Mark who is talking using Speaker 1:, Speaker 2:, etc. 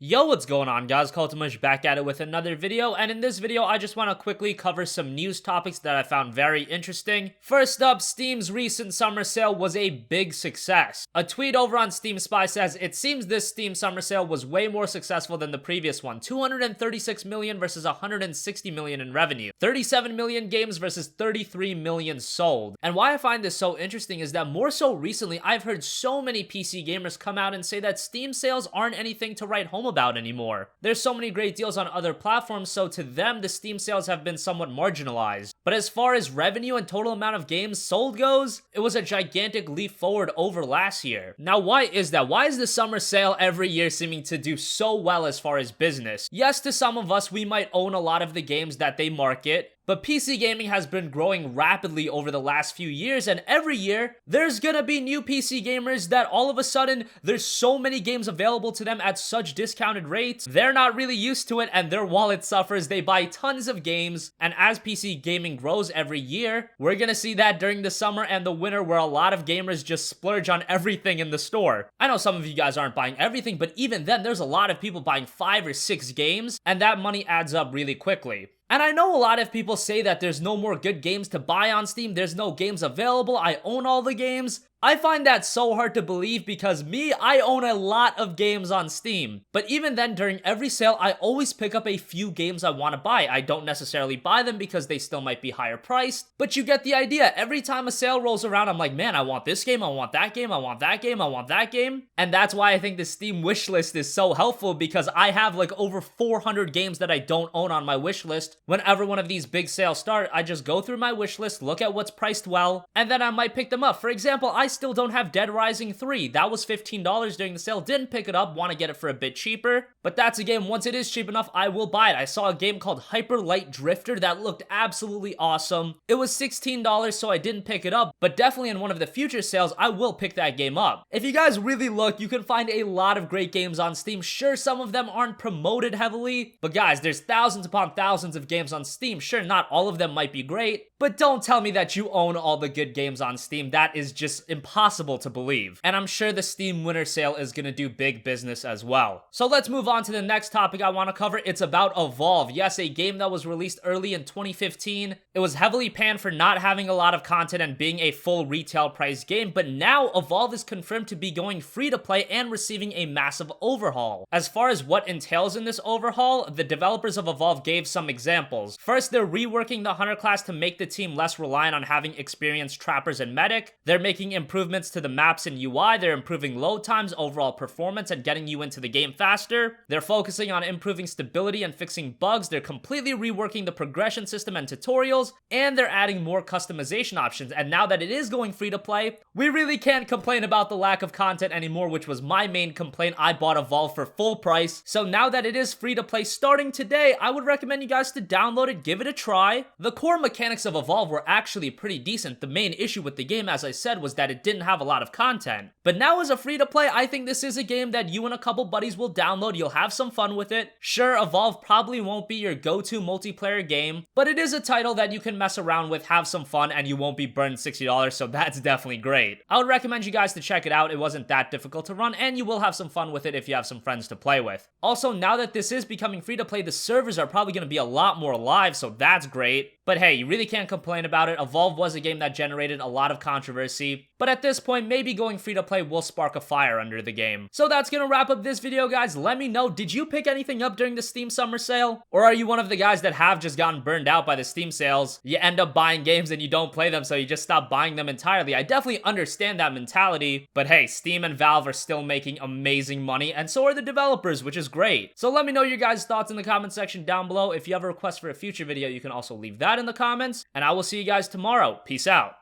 Speaker 1: Yo, what's going on, guys? CultofMush back at it with another video, and in this video I just want to quickly cover some news topics that I found very interesting. First up, Steam's recent summer sale was a big success. A tweet over on Steam Spy says, "It seems this Steam summer sale was way more successful than the previous one. 236 million versus 160 million in revenue. 37 million games versus 33 million sold." And why I find this so interesting is that more so recently, I've heard so many PC gamers come out and say that Steam sales aren't anything to write home about anymore. There's so many great deals on other platforms, so to them, the Steam sales have been somewhat marginalized. But as far as revenue and total amount of games sold goes, it was a gigantic leap forward over last year. Now, why is that? Why is the summer sale every year seeming to do so well as far as business? Yes, to some of us, we might own a lot of the games that they market, but PC gaming has been growing rapidly over the last few years, and every year, there's gonna be new PC gamers that all of a sudden, there's so many games available to them at such discounted rates, they're not really used to it, and their wallet suffers. They buy tons of games, and as PC gaming grows every year, we're gonna see that during the summer and the winter where a lot of gamers just splurge on everything in the store. I know some of you guys aren't buying everything, but even then, there's a lot of people buying 5 or 6 games, and that money adds up really quickly. And I know a lot of people say that there's no more good games to buy on Steam, there's no games available, I own all the games. I find that so hard to believe because I own a lot of games on Steam. But even then, during every sale, I always pick up a few games I want to buy. I don't necessarily buy them because they still might be higher priced, but you get the idea. Every time a sale rolls around, I'm like, man, I want this game, I want that game, I want that game, I want that game. And that's why I think the Steam wishlist is so helpful, because I have like over 400 games that I don't own on my wishlist. Whenever one of these big sales start, I just go through my wishlist, look at what's priced well, and then I might pick them up. For example, I still don't have Dead Rising 3. That was $15 during the sale. Didn't pick it up, want to get it for a bit cheaper. But that's a game, once it is cheap enough, I will buy it. I saw a game called Hyper Light Drifter that looked absolutely awesome. It was $16, so I didn't pick it up, but definitely in one of the future sales, I will pick that game up. If you guys really look, you can find a lot of great games on Steam. Sure, some of them aren't promoted heavily, but guys, there's thousands upon thousands of games on Steam. Sure, not all of them might be great, but don't tell me that you own all the good games on Steam. That is just impossible to believe. And I'm sure the Steam winter sale is gonna do big business as well. So let's move on to the next topic I want to cover. It's about Evolve. Yes, a game that was released early in 2015. It was heavily panned for not having a lot of content and being a full retail price game, but now Evolve is confirmed to be going free to play and receiving a massive overhaul. As far as what entails in this overhaul, the developers of Evolve gave some examples. First, they're reworking the Hunter class to make the team less reliant on having experienced trappers and medic. They're making improvements to the maps and UI. They're improving load times, overall performance, and getting you into the game faster. They're focusing on improving stability and fixing bugs. They're completely reworking the progression system and tutorials, and they're adding more customization options. And now that it is going free to play, we really can't complain about the lack of content anymore, which was my main complaint. I bought Evolve for full price. So now that it is free to play starting today, I would recommend you guys to download it, give it a try. The core mechanics of Evolve were actually pretty decent. The main issue with the game, as I said, was that it didn't have a lot of content. But now as a free to play, I think this is a game that you and a couple buddies will download. You'll have some fun with it. Sure, Evolve probably won't be your go-to multiplayer game, but it is a title that you can mess around with, have some fun, and you won't be burned $60, so that's definitely great. I would recommend you guys to check it out. It wasn't that difficult to run, and you will have some fun with it if you have some friends to play with. Also, now that this is becoming free to play, the servers are probably going to be a lot more live, so that's great. But hey, you really can't complain about it. Evolve was a game that generated a lot of controversy, but at this point, maybe going free to play will spark a fire under the game. So that's gonna wrap up this video, guys. Let me know, did you pick anything up during the Steam summer sale? Or are you one of the guys that have just gotten burned out by the Steam sales? You end up buying games and you don't play them, so you just stop buying them entirely. I definitely understand that mentality, but hey, Steam and Valve are still making amazing money, and so are the developers, which is great. So let me know your guys' thoughts in the comment section down below. If you have a request for a future video, you can also leave that in the comments, and I will see you guys tomorrow. Peace out.